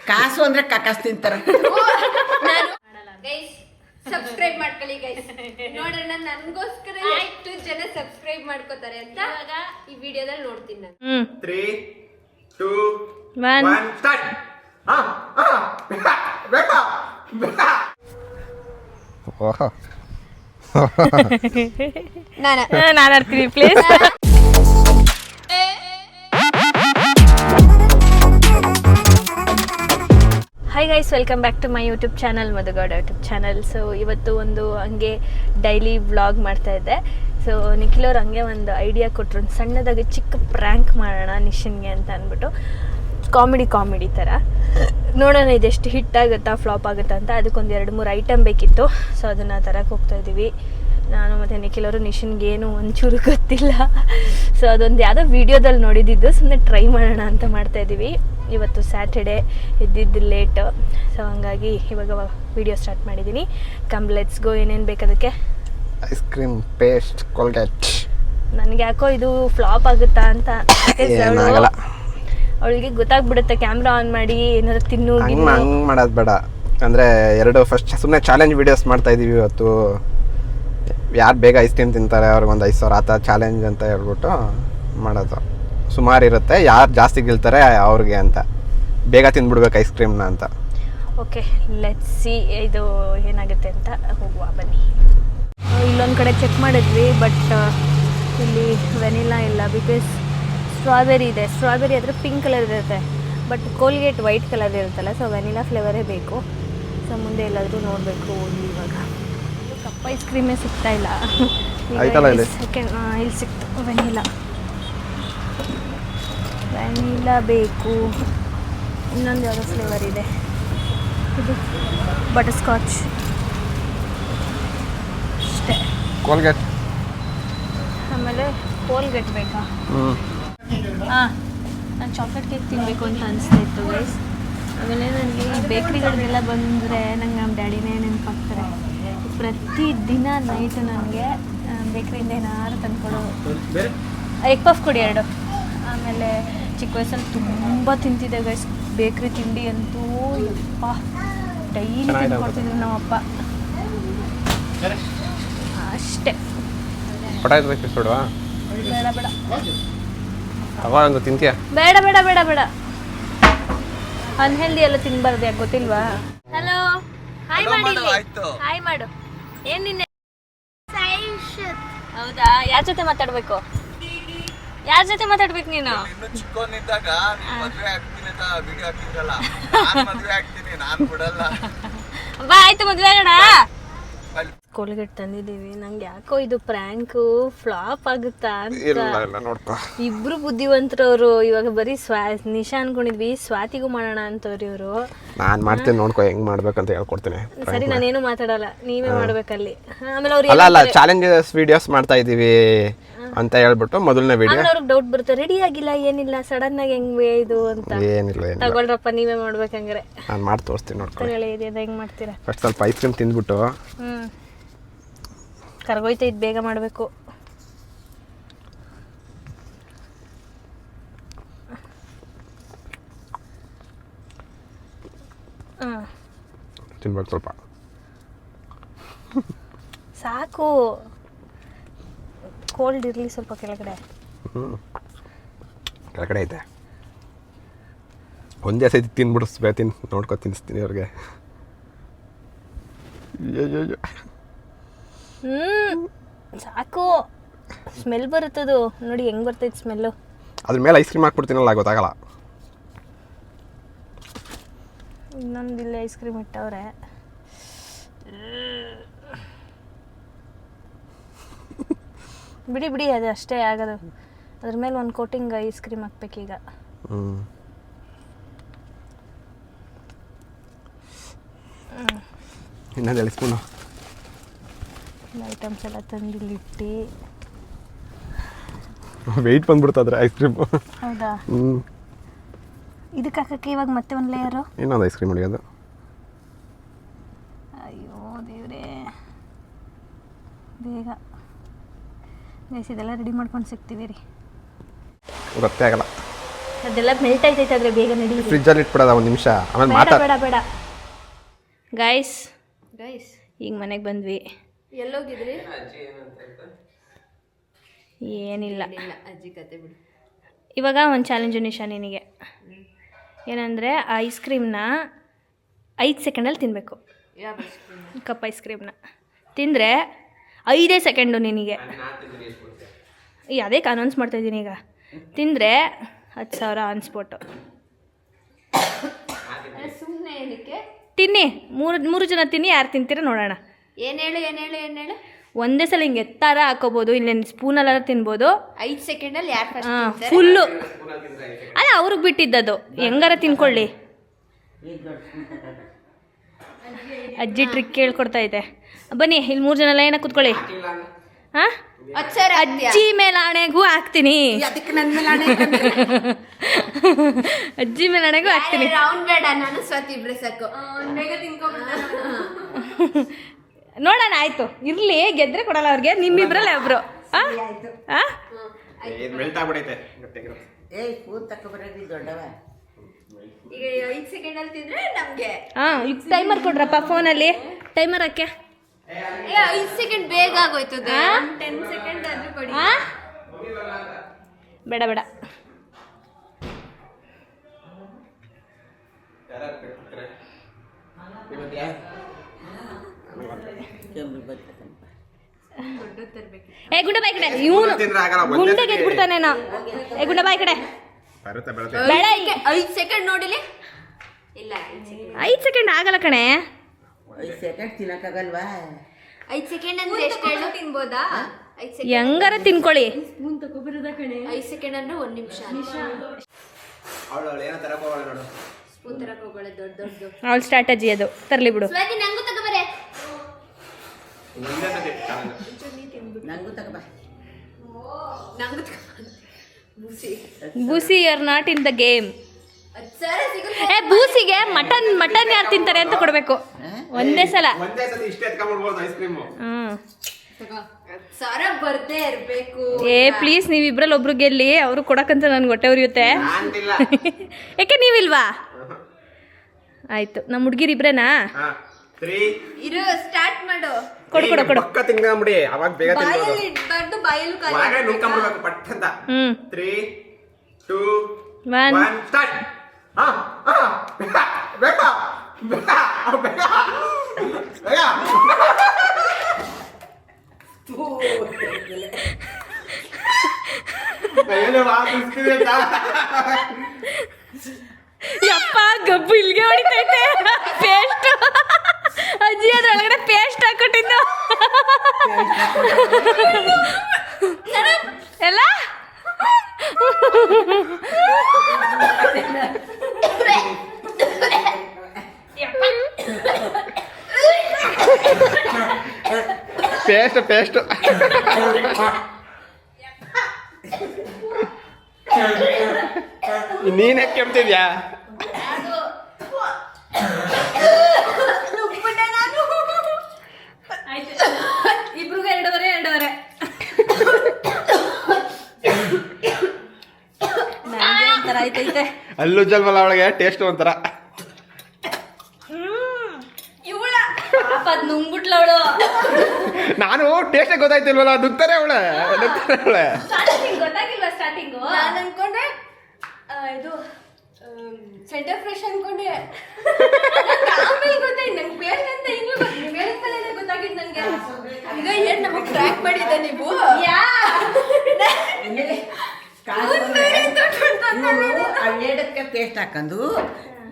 ಕಾಸು ಅಂದ್ರೆ ಕಾಕಾಸ್ ತಿಂತಾರ. ಸಬ್ಸ್ಕ್ರೈಬ್ ಮಾಡ್ಕೊಳ್ಳಿ ಗೈಸ್. ನೋಡೋಣ ನನ್ಗೋಸ್ಕರ ಎಷ್ಟು ಜನ ಸಬ್ಸ್ಕ್ರೈಬ್ ಮಾಡ್ಕೋತಾರೆ ಅಂತ ಇವಾಗ ಈ ವಿಡಿಯೋದಲ್ಲಿ ನೋಡ್ತೀನಿ ನಾನು. 3, 2, 1 ಸ್ಟಾರ್ಟ್. ನಾನು ಆಡ್ತೀನಿ please. Hi guys, welcome back to my YouTube channel, Madhugowda YouTube channel. So ಇವತ್ತು ಒಂದು ಹಂಗೆ ಡೈಲಿ ವ್ಲಾಗ್ ಮಾಡ್ತಾ ಇದ್ದೆ. ಸೊ ನಿಖಿಲ್ ಅವ್ರು ಹಂಗೆ ಒಂದು ಐಡಿಯಾ ಕೊಟ್ಟರು, ಒಂದು ಸಣ್ಣದಾಗಿ ಚಿಕ್ಕ ಪ್ರ್ಯಾಂಕ್ ಮಾಡೋಣ ನಿಶನ್ಗೆ ಅಂತ ಅಂದ್ಬಿಟ್ಟು. ಕಾಮಿಡಿ ಥರ ನೋಡೋಣ ಇದೆಷ್ಟು ಹಿಟ್ ಆಗುತ್ತಾ ಫ್ಲಾಪ್ ಆಗುತ್ತಾ ಅಂತ. ಅದಕ್ಕೊಂದು 2-3 ಐಟಮ್ ಬೇಕಿತ್ತು. ಸೊ ಅದನ್ನು ತರಕ್ಕೆ ಹೋಗ್ತಾಯಿದ್ದೀವಿ ನಾನು ಮತ್ತು ನಿಖಿಲ್ ಅವರು. ನಿಶನ್ಗೇನು ಒಂಚೂರು ಗೊತ್ತಿಲ್ಲ. ಸೊ ಅದೊಂದು ಯಾವುದೋ ವೀಡಿಯೋದಲ್ಲಿ ನೋಡಿದ್ದು, ಸುಮ್ಮನೆ ಟ್ರೈ ಮಾಡೋಣ ಅಂತ ಮಾಡ್ತಾಯಿದ್ದೀವಿ. ಇವತ್ತು ಸ್ಯಾಟರ್ಡೇ, ಎದ್ದಿದ್ದು ಲೇಟ್. ಸೊ ಹಂಗಾಗಿ ಇವಾಗ ವೀಡಿಯೋ ಸ್ಟಾರ್ಟ್ ಮಾಡಿದ್ದೀನಿ. Let's go. ಏನೇನು ಬೇಕದಕ್ಕೆ? Ice cream, paste, Colgate. ನನಗೆ ಯಾಕೋ ಇದು ಫ್ಲಾಪ್ ಆಗುತ್ತಾ ಅಂತ. ಅವಳಿಗೆ ಗೊತ್ತಾಗ್ಬಿಡುತ್ತೆ ಕ್ಯಾಮ್ರಾ ಆನ್ ಮಾಡಿ ಏನಾದ್ರು ತಿನ್ನು. ಹಂಗೆ ಮಾಡೋದು ಬೇಡ. ಅಂದರೆ ಫಸ್ಟ್ ಸುಮ್ಮನೆ ಚಾಲೆಂಜ್ ವೀಡಿಯೋಸ್ ಮಾಡ್ತಾ ಇದ್ದೀವಿ ಇವತ್ತು. ಯಾರು ಬೇಗ ಐಸ್ ಕ್ರೀಮ್ ತಿಂತಾರೆ ಅವ್ರಿಗೊಂದು 5,000 ಆ ಥರ ಚಾಲೆಂಜ್ ಅಂತ ಹೇಳ್ಬಿಟ್ಟು ಮಾಡೋದು. ಸುಮಾರು ಇರುತ್ತೆ, ಯಾರು ಜಾಸ್ತಿ ಗೆಲ್ತಾರೆ ಅವ್ರಿಗೆ ಅಂತ. ಬೇಗ ತಿಂದ್ಬಿಡ್ಬೇಕು ಐಸ್ ಕ್ರೀಮ್ನ ಅಂತ. ಓಕೆ, ಲೆಟ್ಸ್ ಸಿ ಇದು ಏನಾಗುತ್ತೆ ಅಂತ. ಹೋಗುವ ಬನ್ನಿ. ಇಲ್ಲೊಂದು ಕಡೆ ಚೆಕ್ ಮಾಡಿದ್ವಿ, ಬಟ್ ಇಲ್ಲಿ ವೆನಿಲಾ ಇಲ್ಲ. ಬಿಕಾಸ್ ಸ್ಟ್ರಾಬೆರಿ ಇದೆ. ಸ್ಟ್ರಾಬೆರಿ ಆದರೆ ಪಿಂಕ್ ಕಲರ್ ಇರುತ್ತೆ, ಬಟ್ ಕೋಲ್ಗೇಟ್ ವೈಟ್ ಕಲರ್ ಇರುತ್ತಲ್ಲ. ಸೊ ವೆನಿಲಾ ಫ್ಲೇವರೇ ಬೇಕು. ಸೊ ಮುಂದೆ ಎಲ್ಲಾದರೂ ನೋಡಬೇಕು. ಇವಾಗ ಕಪ್ ಐಸ್ ಕ್ರೀಮೇ ಸಿಗ್ತಾ ಇಲ್ಲ. ಇಲ್ಲಿ ಸಿಕ್ತು ವೆನಿಲಾ ಬೇಕು. ಇನ್ನೊಂದು ಯಾವುದೋ ಫ್ಲೇವರ್ ಇದೆ, ಇದು ಬಟರ್ ಸ್ಕಾಚ್ ಅಷ್ಟೇ. ಕೋಲ್ಗೇಟ್, ಆಮೇಲೆ ಕೋಲ್ಗೇಟ್ ಬೇಕಾ? ಹಾಂ, ನಾನು ಚಾಕ್ಲೇಟ್ ಕೇಕ್ ತಿನ್ನಬೇಕು ಅಂತ ಅನಿಸ್ತಾ ಇತ್ತು ಗೈಸ್. ಆಮೇಲೆ ನನಗೆ ಬೇಕ್ರಿಗಳಿಗೆಲ್ಲ ಬಂದರೆ ನಂಗೆ ನಮ್ಮ ಡ್ಯಾಡಿನೇ ನೆನಪಾಗ್ತಾರೆ. ಪ್ರತಿದಿನ ನೈಟು ನನಗೆ ಬೇಕ್ರಿಯಿಂದ ಏನಾದ್ರು ತಂದ್ಕೊಡೋದು. ಎಗ್ ಪಫ್ ಕೊಡಿ 2. ಆಮೇಲೆ ಚಿಕ್ಕ ವಯಸ್ಸಲ್ಲಿ ತುಂಬ ತಿಂತಿದ್ದೆ ಗೈಸ್ ಬೇಕ್ರಿ ತಿಂಡಿ ಅಂತೂ. ಯಪ್ಪ, ಡೈಲಿ ತಿಂದ್ಕೊಡ್ತಿದ್ರು ನಮ್ಮಪ್ಪ. ಅಷ್ಟೇ. ಬೇಡ ಅನ್ಹೆಲ್ದಿ ಎಲ್ಲ ತಿನ್ಬಾರ್ದು, ಯಾಕೆ ಗೊತ್ತಿಲ್ವಾ? ಹಲೋ, ಹಾಯ್ ಮಾಡಿ. ಹಾಯ್ ಮಾಡು. ಏನ್ ನಿನ್ನೆ? ಹೌದಾ? ಯಾರ ಜೊತೆ ಮಾತಾಡ್ಬೇಕು? ಯಾರ ಜೊತೆ ಮಾತಾಡ್ಬೇಕು ನೀನು? ಬಾ, ಆಯ್ತು, ಮದುವೆ ಆಗೋಣ. ಕೋಲ್ಗೇಟ್ ತಂದಿದ್ದೀವಿ. ನಂಗೆ ಯಾಕೋ ಇದು ಪ್ರ್ಯಾಂಕು ಫ್ಲಾಪ್ ಆಗುತ್ತಾ ಅಂತ. ಇಬ್ರು ಬುದ್ಧಿವಂತರವರು. ಇವಾಗ ಬರೀ ನಿಶಾ ಅನ್ಕೊಂಡಿದ್ವಿ, ಸ್ವಾತಿಗೂ ಮಾಡೋಣ ಅಂತವ್ರಿ ಇವರು. ನಾನು ಮಾಡ್ತೀನಿ, ನೋಡ್ಕೊ ಹೆಂಗ್ ಮಾಡ್ಬೇಕಂತ ಹೇಳ್ಕೊಡ್ತೀನಿ. ಸರಿ, ನಾನೇನು ಮಾತಾಡಲ್ಲ, ನೀವೇ ಮಾಡ್ಬೇಕಲ್ಲಿ. ಆಮೇಲೆ ಅವ್ರು ಅಲ್ಲ ಚಾಲೆಂಜಸ್ ವಿಡಿಯೋಸ್ ಮಾಡ್ತಾ ಇದೀವಿ ಅಂತ ಹೇಳ್ಬಿಟ್ಟು ಮೊದಲನೇ ವಿಡಿಯೋ ಅವ್ರಿಗೆ ಡೌಟ್ ಬರುತ್ತೆ, ರೆಡಿ ಆಗಿಲ್ಲ ಏನಿಲ್ಲ, ಸಡನ್ ಆಗಿ ಹೆಂಗ್ ಇದು ಅಂತ. ಏನಿಲ್ಲ, ತಗೊಳ್ರಪ್ಪ, ನೀವೇ ಮಾಡ್ಬೇಕಂಗ್ರೆ. ನಾನು ಮಾಡಿ ತೋರಿಸ್ತೀನಿ, ನೋಡ್ಕೊಳ್ಳಿ. ಹೆಂಗ್ ಮಾಡ್ತೀರಾ? ಫಸ್ಟ್ ಸ್ವಲ್ಪ ಐಸ್ ಕ್ರೀಮ್ ತಿಂದ್ಬಿಟ್ಟು ಕರ್ಗೋಯ್ತಾ ಇದು ಬೇಗ ಮಾಡಬೇಕು. ತಿನ್ಬೇಕು ಸ್ವಲ್ಪ. ಸಾಕು, ಕೋಲ್ಡ್ ಇರಲಿ ಸ್ವಲ್ಪ ಕೆಳಗಡೆ. ಕೆಳಗಡೆ ಐತೆ. ಒಂದೇ ಸೈತಿ ತಿನ್ಬಿಡಿಸ್ಬೇ, ನೋಡ್ಕೊ ತಿನ್ನಿಸ್ತೀನಿ ಅವ್ರಿಗೆ. ಸಾಕು, ಸ್ಮೆಲ್ ಬರುತ್ತದು ನೋಡಿ, ಹೆಂಗ್ ಬರ್ತೈತೆ ಸ್ಮೆಲ್ಲು. ಅದ್ರ ಮೇಲೆ ಐಸ್ ಕ್ರೀಮ್ ಹಾಕ್ಬಿಡ್ತೀನಲ್ಲ, ಗೊತ್ತಾಗಲ್ಲ. ಇನ್ನೊಂದಿಲ್ಲ ಐಸ್ ಕ್ರೀಮ್ ಇಟ್ಟವ್ರೆ. ಬಿಡಿ ಅದು ಅಷ್ಟೇ ಆಗೋದು. ಅದ್ರ ಮೇಲೆ ಒಂದು ಕೋಟಿಂಗ್ ಐಸ್ ಕ್ರೀಮ್ ಹಾಕ್ಬೇಕೀಗ. ಇನ್ನೊಂದು 2 ಸ್ಪೂನು ಐಟಮ್ಸ್ ಎಲ್ಲ ತಂದಿಲ್ಲಿಟ್ಟು. ವೆಯ್ಟ್ ಬಂದ್ಬಿಡ್ತದ್ರೆ ಐಸ್ ಕ್ರೀಮ್. ಹೌದಾ? ಇದಕ್ಕೆ ಹಾಕಕ್ಕೆ ಇವಾಗ ಮತ್ತೆ ಒಂದು ಲೇಯರು. ಇನ್ನೊಂದು ಐಸ್ ಕ್ರೀಮ್ ಹೊಡಿಯೋದು. ಅಯ್ಯೋ ದೇವ್ರೇ, ಬೇಗ ಗೈಸ್ ಇದೆಲ್ಲ ರೆಡಿ ಮಾಡ್ಕೊಂಡು ಸಿಗ್ತೀವಿ ರೀ. ಗೊತ್ತೇ ಆಗಲ್ಲ. ಅದೆಲ್ಲ ಮೆಲ್ಟ್ ಆಯ್ತೈತೆ ಆದರೆ ಬೇಗ ನಡೀರಿ. ಫ್ರಿಜ್ಜಲ್ಲಿ ಇಟ್ಬಿಡೋದ ಒಂದು ನಿಮಿಷ ಆಮೇಲೆ ಮಾತಾಡ. ಬೇಡ ಬೇಡ ಗೈಸ್ ಈಗ ಮನೆಗೆ ಬಂದ್ವಿ. ಎಲ್ಲೋಗಿದ್ರಿ? ಏನಿಲ್ಲ, ಅಜ್ಜಿ ಕತೆ ಬಿಡು. ಇವಾಗ ಒಂದು ಚಾಲೆಂಜು ನಿಶಾ ನಿನಗೆ. ಏನಂದರೆ ಆ ಐಸ್ ಕ್ರೀಮ್ನ 5 ಸೆಕೆಂಡಲ್ಲಿ ತಿನ್ನಬೇಕು. ಕಪ್ ಐಸ್ ಕ್ರೀಮ್ನ ತಿಂದರೆ 5 ಸೆಕೆಂಡು ನಿನಗೆ. ಅದೇ ಅನೌನ್ಸ್ ಮಾಡ್ತಾಯಿದ್ದೀನಿ ಈಗ. ತಿಂದರೆ 10,000 ಆನ್ ಸ್ಪಾಟು. ಸುಮ್ಮನೆ ಏನಕ್ಕೆ ತಿನ್ನಿ, ಮೂರು ಜನ ತಿನ್ನಿ, ಯಾರು ತಿಂತೀರ ನೋಡೋಣ. ಏನು ಹೇಳು ಒಂದೇ ಸಲ ಹಿಂಗೆ ಎತ್ತಾರ ಹಾಕೋಬೋದು, ಇಲ್ಲೇನು ಸ್ಪೂನಲ್ಲಾರ ತಿನ್ಬೋದು. 5 ಸೆಕೆಂಡಲ್ಲಿ ಯಾರು ಫಸ್ಟ್ ಹಾಂ ಫುಲ್ಲು ಅಲ್ಲ ಅವ್ರಿಗೆ ಬಿಟ್ಟಿದ್ದದು, ಹೆಂಗಾರ ತಿನ್ಕೊಳ್ಳಿ. ಅಜ್ಜಿ ಟ್ರಿಕ್ ಕೇಳ್ಕೊಡ್ತಾ ಇದೆ. ಬನ್ನಿ ಇಲ್ಲಿ 3 ಜನ ಲೈನಾಗಿ ಕೂತ್ಕೊಳ್ಳಿ. ಹಾಂ ಅಜ್ಜಿ ಮೇಲೆ ಆಣೆಗೂ ಹಾಕ್ತೀನಿ. ಅದಕ್ಕೆ ನನ್ನ ಮೇಲೆ ಹಣೆ ಅಜ್ಜಿ ಮೇಲೆ ಆಣೆಗೂ ಹಾಕ್ತೀನಿ. ರೌಂಡ್ ಬೇಡ, ನಾನು ಸ್ವತಿ ಇಬ್ರೆ ಸಾಕು. ಬೇಗ ತಿನ್ಕೊಂಡ್ಬಿಡ್ತಾರೆ. ನೋಡೋಣ, ಆಯ್ತು ಇರ್ಲಿ, ಗೆದ್ರೆ ಕೊಡಲ್ಲ ಅವ್ರಿಗೆ. ನಿಮ್ಮಿಬ್ರಲ್ಲೇ ಒಬ್ರು. ಮೆಲ್ಟ್ ಆಗ್ಬಿಡೈತೆ. ಫೋನ್ ತಗೊಬರೋದು ದೊಡ್ಡವ. ಈಗ 5 ಸೆಕೆಂಡಲ್ಲಿ ತಿಂದ್ರೆ ನಮಗೆ. ಈಗ ಟೈಮರ್ ಕೊಡ್ರಪ್ಪ ಫೋನಲ್ಲಿ. ಟೈಮರ್ ಹಾಕೆ. 5 ಸೆಕೆಂಡ್ ಬೇಗ ಆಗೋಯ್ತು. 10 ಸೆಕೆಂಡ್ ಆದ್ರೂ ಕೊಡಿ. ಬೇಡ ಬೇಡ ಗುಂಡ ಬಾಯ್ ಕಡೆ. ಇವನು ಗುಂಡೆ ಗೆದ್ಬಿಡ್ತಾನೇನೋ. ಗುಂಡ ಬಾಯ್ ಕಡೆ. ಬೇಡ, 5 ಸೆಕೆಂಡ್ ನೋಡಿಲಿ. ಇಲ್ಲ 5 ಸೆಕೆಂಡ್ ಆಗಲ್ಲ ಕಣೆ. 5 ಸೆಕೆಂಡ್ ತಿನ್ನಕ್ಕಾಗಲ್ವಾ? 5 ಸೆಕೆಂಡ್ ಅಂದ್ರೆ ಎಷ್ಟು ಹೇಳು? ತಿನ್ಬೋದಾ? 5 ಸೆಕೆಂಡ್ ಹೆಂಗಾರ ತಿನ್ಕೊಳ್ಳಿ. 5 ಸೆಕೆಂಡ್ ಅಂದ್ರೆ 1 ನಿಮಿಷ. ಸ್ಪೂನ್ ತರಕ್ ಹೋಗೋಳೆ ದೊಡ್ಡ. ಅವಳ ಸ್ಟ್ರಾಟಜಿ ಅದು. ತರ್ಲಿ ಬಿಡು. ಸ್ವಾತಿ ನಂಗೂ ತಗೋಬರೆ. ನಂಗೂ ತಗೋಬಾ. ನಂಗೂ ಬೂಸಿ are not in the game. ಸರ ಸಿಗುತ್ತೆ. ಬೂಸಿಗೆ ಮಟನ್ ಯಾರು ತಿಂತಾರೆ ಅಂತ ಕೊಡ್ಬೇಕು ಒಂದೇ ಸಲ. ಇಷ್ಟೇ ಎತ್ಕೊಂಡ್ಬಿಡ್ಬೋದು ಐಸ್ ಕ್ರೀಮು. ಸರ ಬರ್ದೇ ಇರ್ಬೇಕು. ಪ್ಲೀಸ್ ನೀವು ಇಬ್ರಲ್ಲಿ ಒಬ್ರು ಗೆಲ್ಲಿ. ಅವರು ಕೊಡಕ್ಕಂತ ನನ್ಗೆ ಹೊಟ್ಟೆ ಉರಿಯುತ್ತೆ. ಯಾಕೆ ನೀವಿಲ್ವಾ? ಆಯ್ತು, ನಮ್ಮ ಹುಡ್ಗಿರ್ ಇಬ್ರೇನಾ? ಇರು, ಸ್ಟಾರ್ಟ್ ಮಾಡು. ಕೊಡು. ಪಕ್ಕ ತಿನ್ಕೊಂಬಿಡಿ, ಅವಾಗ ಬೇಗ ಬಾಯಲ್ಲಿ ಇಡ್ಬಾರ್ದು, ಬಾಯಲ್ಲೂ ಒಳಗೆ ನುಗ್ಕೊಂಡ್ಬಿಡ್ಬೇಕು ಪಟ್ ಅಂತ. 3, 2, 1 ಸ್ಟಾರ್ಟ್. ಬೇಗ ಯಪ್ಪ ಗಬ್ಬು ಇಲ್ಗೆ ಹೊಡಿತೈತೆ. ಪೇಸ್ಟ್ ಅಜ್ಜಿ ಅದ್ರೊಳಗಡೆ ಪೇಸ್ಟ್ ಹಾಕೊಟ್ಟಿದ್ದು ಎಲ್ಲ. ಪೇಸ್ಟ್ ನೀನ್ ಯಾಕೆ ಕೆಮ್ತಿದ್ಯಾ? ಇಬ್ರಿಗೂ 2.5 ನನಗೆ ಒಂಥರ ಆಯ್ತೈತೆ. ಅಲ್ಲೂ ಜಲ್ವಲ್ಲ ಅವಳಿಗೆ ಟೇಸ್ಟ್ ಒಂಥರ. ಅದ್ ನುಂಗ್ಬಿಟ್ಲ ಅವಳು. ನಾನು ಟೇಸ್ಟ್ ಗೊತ್ತಾಯ್ತಿಲ್ವಲ್ಲ, ನುಗ್ತಾರೆ ಅವಳೆ. ಗೊತ್ತಾಗಿಲ್ವಾ ಸ್ಟಾರ್ಟಿಂಗು? ನಾನು ಅನ್ಕೊಂಡೆ ಇದು ಸೆಂಟರ್ ಫ್ರೆಶ್ ಅನ್ಕೊಂಡೆ. ಆಮೇಲೆ ಗೊತ್ತಾಯ್ತು ನಂಗೆ ಪೇಸ್ಟ್ ಅಂತ ಈಗಲೂ ಹೇಳಿದ್ಮೇಲೆ ಗೊತ್ತಾಗಿದ್ದು ನನಗೆ. ಈಗ ಏನ್ ನಮಗೆ ಟ್ರ್ಯಾಕ್ ಮಾಡಿದ್ದೆ ನೀವು? ಅಲ್ಲೇಡಕ್ಕೆ ಪೇಸ್ಟ್ ಹಾಕೊಂಡು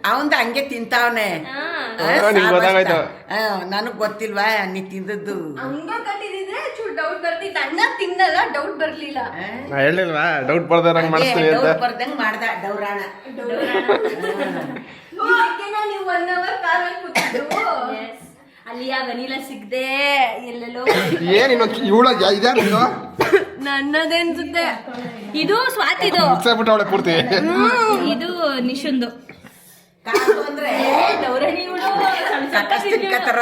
ಅವಂದ ಹಂಗೆ ತಿಂತಾವನೆ. ನನಗ್ ಗೊತ್ತಿಲ್ವಾ ನೀ ತಿಂದದ್ದು? ಹಂಗ ಕಟ್ಟಿದ್ರೆ ಚೂರು ಡೌಟ್ ಬರ್ತಿತ್ತು. ಅಣ್ಣ ತಿನ್ನಲ್ಲ, ಡೌಟ್ ಬರ್ಲಿಲ್ಲ. ಹೇಳಿಲ್ವಾ ಡೌಟ್ ಬರ್ದಂಗ್ ಮಾಡಿಸ್ತೀವಿ ಅಂತ. ಬರ್ದಂಗ್ ಮಾಡ್ದ ಡೌರಾಣ. ನೀವು 1 hour ಕಾರಲ್ಲಿ ಕೂತಿದ್ದು. ಅಲ್ಲಿ ಆ ವೆನಿಲಾ ಸಿಗದೆ ಎಲ್ಲೆಲ್ಲೋ. ಏನ್ ಇನ್ನೊಂದು ಇವಳ ಇದ್ಯಾರು ನನ್ನದೇ ಅನ್ಸುತ್ತೆ. ಇದು ಸ್ವಾತಿದು. ಮುಗ್ಸಾಬಿಟ್ಟು ಅವಳೆ ಪೂರ್ತಿ. ಇದು ನಿಶುಂದು. ಕಾಸು ಅಂದ್ರೆ ಕಕ್ಕಸ್ ತಿನ್ಕತ್ತಾರ.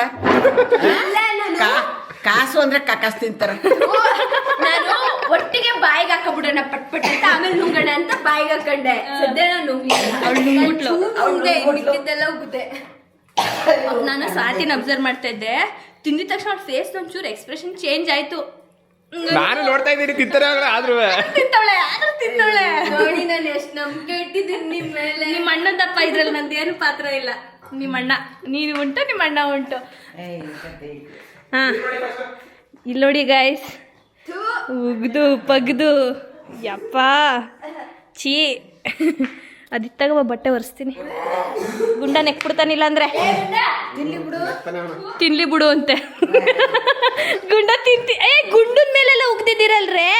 ಕಾಸು ಅಂದ್ರೆ ಕಕ್ಕಸ್ ತಿಂತಾರ. ನಾನು ಒಟ್ಟಿಗೆ ಬಾಯಿಗೆ ಹಾಕಬಿಡೋಣ ಪಟ್ ಪಟ್ ಅಂತ ಆಮೇಲೆ ನುಂಗಣ ಅಂತ ಬಾಯಿಗೆ ಹಾಕೊಂಡೆ ಸದ್ಯ ನಾನು ಮಿಕ್ಕಿದ್ದೆಲ್ಲ ಉಗುತ್ತೆ. ನಾನು ಸ್ವಾತಿನ ಅಬ್ಸರ್ವ್ ಮಾಡ್ತಾ ಇದ್ದೆ, ತಿಂದಿದ ತಕ್ಷಣ ಅವ್ರ ಫೇಸ್ ಒಂಚೂರು ಎಕ್ಸ್ಪ್ರೆಷನ್ ಚೇಂಜ್ ಆಯ್ತು. ನಾನು ನೋಡ್ತಾ ಇದ್ದೀನಿ ತಿಂತಾರೆ ಆದ್ರೂ ತಿಂತವಳೆ ನೋಡಿ ನಾನು ಎಷ್ಟು ನಂಬಿಕೆ ಇಟ್ಟಿದ್ದೀನಿ ನಿಮ್ ಮೇಲೆ. ನಿಮ್ಮ ಅಣ್ಣದಪ್ಪ ಇದ್ರಲ್ಲಿ ನಂದೇನು ಪಾತ್ರ ಇಲ್ಲ. ನಿಮ್ಮ ಅಣ್ಣ ನೀನು ಉಂಟು, ನಿಮ್ಮ ಅಣ್ಣ ಉಂಟು. ಹಾ ಇಲ್ಲಿ ನೋಡಿ ಗಾಯ್ಸ್, ಉಗ್ದು ಪಗ್ದು ಯಪ್ಪ ಚೀ ಅದಿತ್ತಾಗ ಬಟ್ಟೆ ಒರೆಸ್ತೀನಿ. ಗುಂಡ ನೆಕ್ಬಿಡ್ತಾನಿಲ್ಲ ಅಂದ್ರೆ ತಿನ್ಲಿ ಬಿಡು ಅಂತೆ. ಗುಂಡ ಗುಂಡನ್ ಮೇಲೆಲ್ಲ ಉಗ್ದಿದ್ದೀರಲ್ರೇ,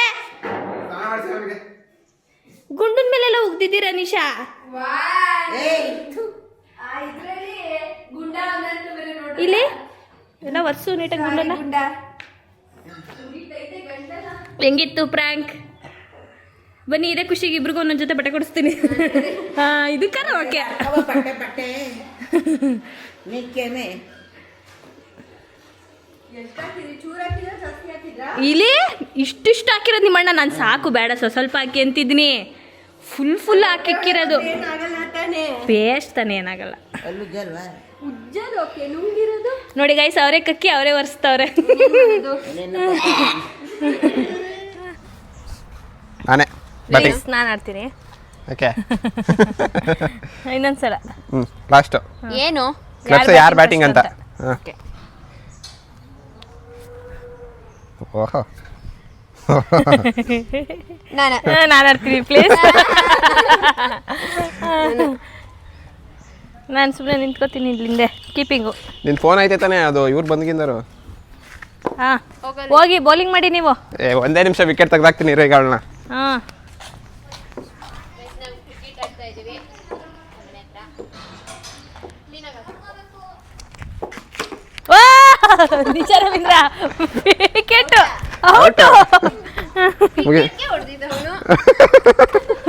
ಗುಂಡನ್ ಮೇಲೆಲ್ಲ ಉಗ್ದಿದ್ದೀರ ನಿಶಾ. ಇಲ್ಲಿ ಎಲ್ಲ ಒರ್ಸು ನೀಟಾಗಿ ಗುಂಡನ್ನ. ಹೆಂಗಿತ್ತು ಪ್ರ್ಯಾಂಕ್? ಬನ್ನಿ, ಇದೇ ಖುಷಿಗೆ ಇಬ್ರಿಗೂ ಒಂದೊಂದ್ ಜೊತೆ ಬಟ್ಟೆ ಕೊಡಿಸ್ತೀನಿ. ಹಾ ಇದಕ್ಕಾರ ಓಕೆ. ಬಟ್ಟೆ ನಿಕ್ಕೇನೆ ಇಲ್ಲಿ ಇಷ್ಟಿಷ್ಟು ಹಾಕಿರೋದು ನಿಮ್ಮಣ್ಣ. ನಾನು ಸಾಕು ಬೇಡ ಸ್ವಲ್ಪ ಹಾಕಿ ಅಂತಿದ್ದೀನಿ. ಫುಲ್ ಹಾಕಿಕ್ಕಿರೋದು ಪೇಸ್ಟ್ ತಾನೇ, ಏನಾಗಲ್ಲ. ನೋಡಿ ಗೈಸ್, ಅವರೇ ಕಕ್ಕಿ ಅವರೇ ಒರೆಸ್ತವ್ರೆ. ನಾನೇ ನಾನು ಆಡ್ತೀನಿ. ಓಕೆ ಇನ್ನೊಂದ್ಸಲ ಲಾಸ್ಟ್ ಏನು ಯಾರು ಬ್ಯಾಟಿಂಗ್ ಅಂತ. ಓಹೋ ನಾನು ಆಡ್ತೀನಿ ಪ್ಲೀಸ್. ನಾನು ಸುಮ್ಮನೆ ನಿಂತ್ಕೋತೀನಿ ಇಲ್ಲಿಂದೆ ಕೀಪಿಂಗು. ನಿನ್ನ ಫೋನ್ ಐತೆ ತಾನೇ, ಅದು ಇವ್ರು ಬಂದ್ಗಿಂದರು. ಹಾಂ ಹೋಗಿ ಬೌಲಿಂಗ್ ಮಾಡಿ ನೀವು. ಒಂದೇ ನಿಮಿಷ ವಿಕೆಟ್ ತೆಗ್ದಾಕ್ತೀನಿ ಇರೋಗಳನ್ನ. ಹಾಂ ನಿಜ Ravindra, wicket out.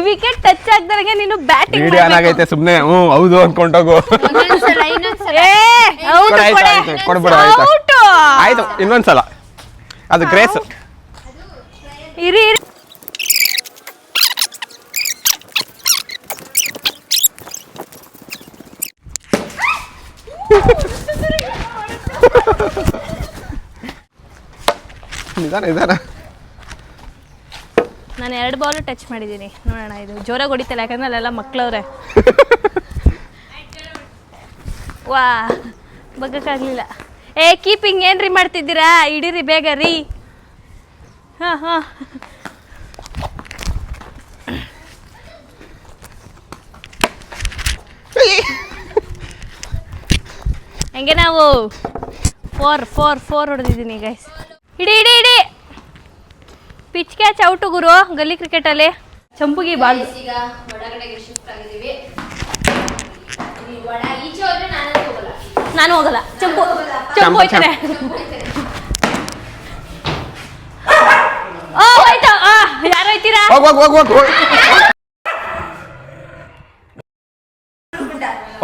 Wicket touch ಆಗ್ದಾಗೆ ನೀನು ಬ್ಯಾಟಿಂಗ್ ವಿಡಿಯೋ ಏನಾಗೈತೆ ಸುಮ್ಮನೆ ಹೌದು ಅನ್ಕೊಂಡೋಗು. ಕೊಡ್ಬಿಡು ಆಯ್ತು. ಇನ್ನೊಂದ್ಸಲ ಅದು ಗ್ರೇಸ್. ಇರಿ ನಿಧಾನ. ನಾನು 2 ಬಾಲು ಟಚ್ ಮಾಡಿದ್ದೀನಿ. ನೋಡೋಣ, ಇದು ಜೋರಾಗಿ ಹೊಡಿತಲ್ಲ, ಯಾಕಂದ್ರೆ ಅಲ್ಲೆಲ್ಲ ಮಕ್ಕಳವ್ರೆ. ವಾ ಬಗ್ಗಕ್ಕಾಗಲಿಲ್ಲ. ಕೀಪಿಂಗ್ ಏನ್ರಿ ಮಾಡ್ತಿದ್ದೀರಾ? ಹಿಡೀರಿ ಬೇಗ ರೀ. ಹಾಂ ಹಂಗೆ ನಾವು 4 ಹೊಡೆದಿದ್ದೀನಿ ಗೈಸ್. ಇಡಿ ಪಿಚ್ ಕ್ಯಾಚ್ ಔಟು ಗುರು ಗಲ್ಲಿ ಕ್ರಿಕೆಟಲ್ಲಿ. ಚಂಪುಗಿ ಬಾಲ್. ಈಗ ಒಳಗಡೆಗೆ ಶಿಫ್ಟ್ ಆಗಿದ್ದೀವಿ. ಈಚೆ ಹೋದ್ರೆ ನಾನು ಹೋಗಲ್ಲ. ಚಂಪು ಹೋಯ್ತಾರೆ. ಆಯ್ತಾ? ಯಾರು ಹೋಯ್ತೀರಾ?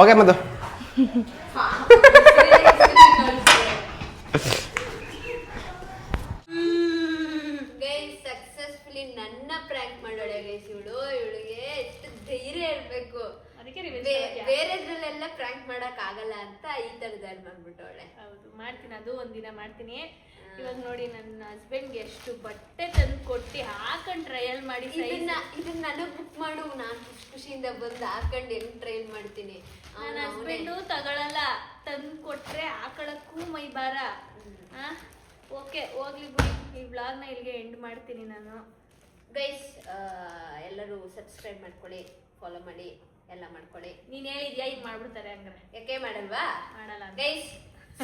ಓಕೆ ಮದ್ದು. ಸಕ್ಸಸ್ಫುಲಿ ನನ್ನ ಪ್ರ್ಯಾಂಕ್ ಮಾಡೋಳೆ ಗೈಸ್ ಇವಳಿಗೆ ಎಷ್ಟು ಧೈರ್ಯ ಇರ್ಬೇಕು. ಬೇರೆದ್ರಲ್ಲೆಲ್ಲ ಪ್ರ್ಯಾಂಕ್ ಮಾಡಕ್ ಆಗಲ್ಲ ಅಂತ ಈ ತರದ ಮಾಡ್ಬಿಟ್ಟವಳೆ. ಹೌದು ಮಾಡ್ತೀನಿ, ಅದು ಒಂದಿನ ಮಾಡ್ತೀನಿ. ಇವಾಗ ನೋಡಿ ನನ್ನ ಹಸ್ಬೆಂಡ್ಗೆ ಎಷ್ಟು ಬಟ್ಟೆ ತಂದು ಕೊಟ್ಟು ಹಾಕೊಂಡು ಟ್ರಯಲ್ ಮಾಡಿ ಇದನ್ನ ನನಗ್ ಬುಕ್ ಮಾಡು, ನಾನು ಖುಷಿಯಿಂದ ಬಂದು ಹಾಕೊಂಡು ಹೆಂಗ್ ಟ್ರಯಲ್ ಮಾಡ್ತೀನಿ. ನನ್ನ ಹಸ್ಬೆಂಡು ತಗೊಳಲ್ಲ, ತಂದು ಕೊಟ್ರೆ ಹಾಕೊಳಕ್ಕೂ ಮೈ ಬಾರ. ಓಕೆ ಹೋಗ್ಲಿ ಬಿಡಿ, ಈ ವ್ಲಾಗ್ನ ಇಲ್ಲಿಗೆ ಎಂಡ್ ಮಾಡ್ತೀನಿ ನಾನು. ಗೈಸ್ ಎಲ್ಲರೂ ಸಬ್ಸ್ಕ್ರೈಬ್ ಮಾಡ್ಕೊಳ್ಳಿ, ಫಾಲೋ ಮಾಡಿ, ಎಲ್ಲ ಮಾಡ್ಕೊಳ್ಳಿ. ನೀನ್ ಹೇಳಿದ್ಯಾ ಈಗ ಮಾಡ್ಬಿಡ್ತಾರೆ ಹಂಗಾರೆ? ಯಾಕೆ ಮಾಡಲ್ವಾ? ಮಾಡಲ್ಲ ಗೈಸ್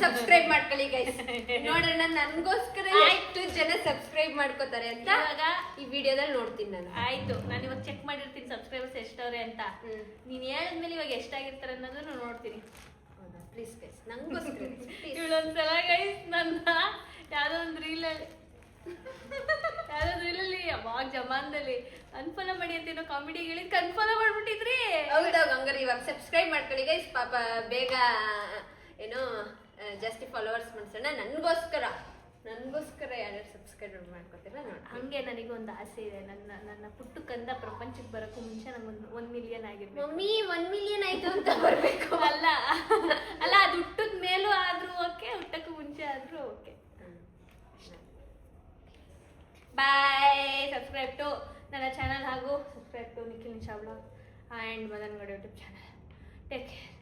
ಸಬ್ಸ್ಕ್ರೈಬ್ ಮಾಡ್ಕೊಳ್ಳಿ ಗೈಸ್. ನೋಡೋಣ ನನ್ಗೋಸ್ಕರ ಎಷ್ಟು ಜನ ಸಬ್ಸ್ಕ್ರೈಬ್ ಮಾಡ್ಕೋತಾರೆ ಅಂತ ಇವಾಗ ಈ ವಿಡಿಯೋದಲ್ಲಿ ನೋಡ್ತೀನಿ ನಾನು. ಆಯ್ತು, ನಾನು ಇವಾಗ ಚೆಕ್ ಮಾಡಿರ್ತೀನಿ ಸಬ್ಸ್ಕ್ರೈಬರ್ಸ್ ಎಷ್ಟವ್ರೆ ಅಂತ. ನೀನ್ ಹೇಳಿದ್ಮೇಲೆ ಇವಾಗ ಎಷ್ಟಾಗಿರ್ತಾರೆ ಅನ್ನೋದನ್ನು ನೋಡ್ತೀನಿ. ಪ್ಲೀಸ್ ಗೈಸ್ ನಂಗೋಸ್ಕರ ಇವಳೊಂದ್ಸಲ ಗೈಸ್ ನನ್ನ ಯಾವ್ದೋ ಒಂದು ರೀಲಲ್ಲಿ ಅವಾಗ ಜಮಾನ್ದಲ್ಲಿ ಅನ್ಫಾಲೋ ಮಾಡಿ ಅಂತ ಏನೋ ಕಾಮಿಡಿ ಹೇಳಿದ್ ಅನ್ಫಾಲೋ ಮಾಡ್ಬಿಟ್ಟಿದ್ರಿ. ಹೌದಾ? ಹಂಗಾರೆ ಇವಾಗ ಸಬ್ಸ್ಕ್ರೈಬ್ ಮಾಡ್ಕೊಳ್ಳಿ ಗೈಸ್. ಪಾಪ ಬೇಗ ಏನೋ ಜಾಸ್ತಿ ಫಾಲೋವರ್ಸ್ ಮಾಡ್ಸೋಣ ನನ್ಗೋಸ್ಕರ. ನನಗೋಸ್ಕರ ಯಾರ್ಯಾರು ಸಬ್ಸ್ಕ್ರೈಬರ್ ಮಾಡ್ಕೊತೀರಾ ನೋಡಿ. ಹಂಗೆ ನನಗೊಂದು ಆಸೆ ಇದೆ, ನನ್ನ ಪುಟ್ಟ ಕಂದ ಪ್ರಪಂಚಕ್ಕೆ ಬರೋಕ್ಕೂ ಮುಂಚೆ ನಂಗೊಂದು 1 ಮಿಲಿಯನ್ ಆಗಿರ್ಬೇಕು. ಮಮ್ಮಿ 1 ಮಿಲಿಯನ್ ಆಯ್ತು ಅಂತ ಬರಬೇಕು. ಅಲ್ಲ ಅದು ಹುಟ್ಟದ ಮೇಲೂ ಆದ್ರೂ ಓಕೆ, ಹುಟ್ಟಕ್ಕೂ ಮುಂಚೆ ಆದ್ರೂ ಓಕೆ. ಬಾಯ್. ಸಬ್ಸ್ಕ್ರೈಬ್ ಟು ನನ್ನ ಚಾನಲ್ ಹಾಗೂ subscribe to Nikhil Nisha blog and Madan Gowda YouTube channel. Take care.